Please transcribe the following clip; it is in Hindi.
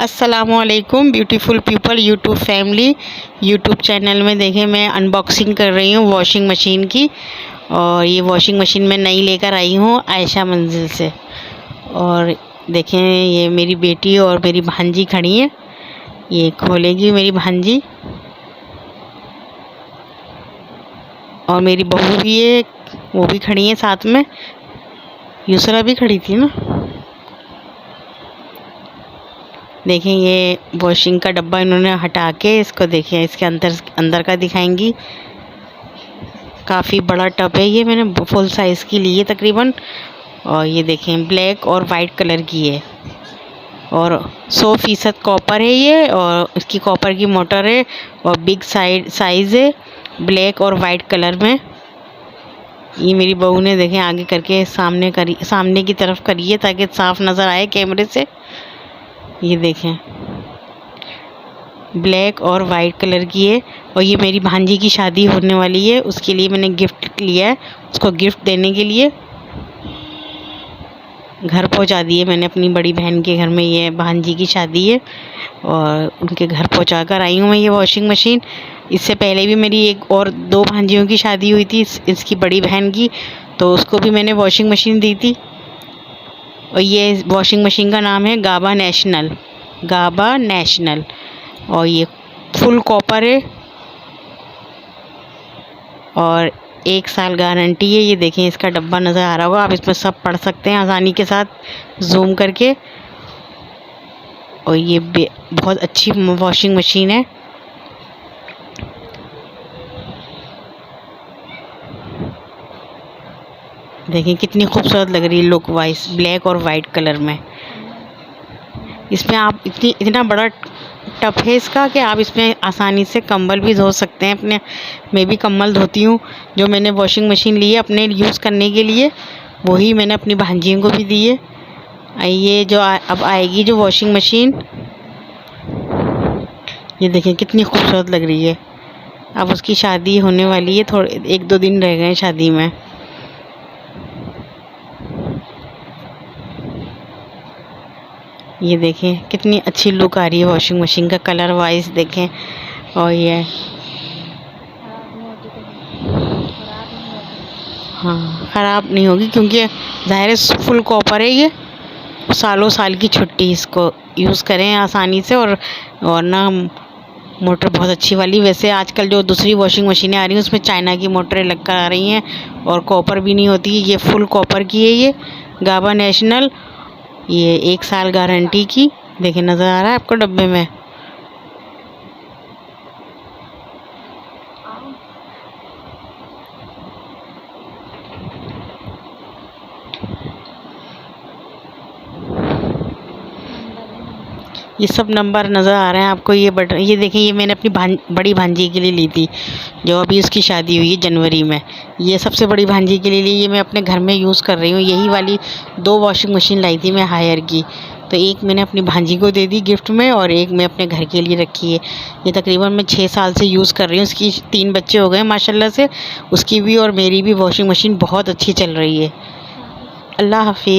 अस्सलामुअलैकुम beautiful people YouTube family. YouTube channel में देखें मैं अनबॉक्सिंग कर रही हूँ वॉशिंग मशीन की। और ये वॉशिंग मशीन मैं नई लेकर आई हूँ आयशा मंजिल से। और देखें ये मेरी बेटी और मेरी भांजी खड़ी है, ये खोलेगी मेरी भांजी। और मेरी बहू भी है, वो भी खड़ी है साथ में, यूसरा भी खड़ी थी ना। देखें ये वॉशिंग का डब्बा इन्होंने हटा के इसको देखें इसके अंदर का दिखाएंगी। काफ़ी बड़ा टब है, ये मैंने फुल साइज़ की ली है तकरीबन। और ये देखें ब्लैक और वाइट कलर की है और 100% कॉपर है ये। और इसकी कॉपर की मोटर है और बिग साइज़ है, ब्लैक और वाइट कलर में। ये मेरी बहू ने देखें आगे करके सामने की तरफ करी है ताकि साफ नज़र आए कैमरे से। ये देखें ब्लैक और वाइट कलर की है। और ये मेरी भांजी की शादी होने वाली है, उसके लिए मैंने गिफ्ट लिया है। उसको गिफ्ट देने के लिए घर पहुंचा दिए मैंने अपनी बड़ी बहन के घर में। ये भांजी की शादी है और उनके घर पहुंचा कर आई हूँ मैं ये वॉशिंग मशीन। इससे पहले भी मेरी एक और 2 भांजियों की शादी हुई थी, इसकी बड़ी बहन की, तो उसको भी मैंने वॉशिंग मशीन दी थी। और ये वॉशिंग मशीन का नाम है गाबा नेशनल। और ये फुल कॉपर है और 1 साल गारंटी है। ये देखें इसका डब्बा नज़र आ रहा होगा, आप इसमें सब पढ़ सकते हैं आसानी के साथ जूम करके। और ये बहुत अच्छी वॉशिंग मशीन है। देखें कितनी खूबसूरत लग रही है लुक वाइज, ब्लैक और वाइट कलर में। इसमें आप इतना बड़ा टब है इसका कि आप इसमें आसानी से कंबल भी धो सकते हैं अपने। मैं भी कंबल धोती हूँ। जो मैंने वॉशिंग मशीन ली है अपने यूज़ करने के लिए, वही मैंने अपनी भांजियों को भी दी है। ये जो अब आएगी जो वॉशिंग मशीन, ये देखें कितनी खूबसूरत लग रही है। अब उसकी शादी होने वाली है, थोड़े 1-2 दिन रह गए शादी में। ये देखें कितनी अच्छी लुक आ रही है वॉशिंग मशीन का, कलर वाइज देखें। और ये हाँ ख़राब नहीं होगी क्योंकि ज़ाहिर है फुल कॉपर है ये। सालों साल की छुट्टी, इसको यूज़ करें आसानी से। और ना मोटर बहुत अच्छी वाली। वैसे आजकल जो दूसरी वॉशिंग मशीनें आ रही हैं उसमें चाइना की मोटरें लग कर आ रही हैं और कॉपर भी नहीं होती। ये फुल कॉपर की है, ये गाबा नेशनल। ये 1 साल गारंटी की। देखिए नज़र आ रहा है आपको डब्बे में। ये सब नंबर नज़र आ रहे हैं आपको। ये बटन, ये देखिए ये मैंने अपनी बड़ी भांजी के लिए ली थी जो अभी उसकी शादी हुई है जनवरी में। ये सबसे बड़ी भांजी के लिए ली, ये मैं अपने घर में यूज़ कर रही हूँ। यही वाली 2 वॉशिंग मशीन लाई थी मैं हायर की, तो एक मैंने अपनी भांजी को दे दी गिफ्ट में और एक मैं अपने घर के लिए रखी है। ये तकरीबन मैं 6 साल से यूज़ कर रही हूँ। इसकी 3 बच्चे हो गए माशाल्लाह से। उसकी भी और मेरी भी वॉशिंग मशीन बहुत अच्छी चल रही है। अल्लाह हाफिज़।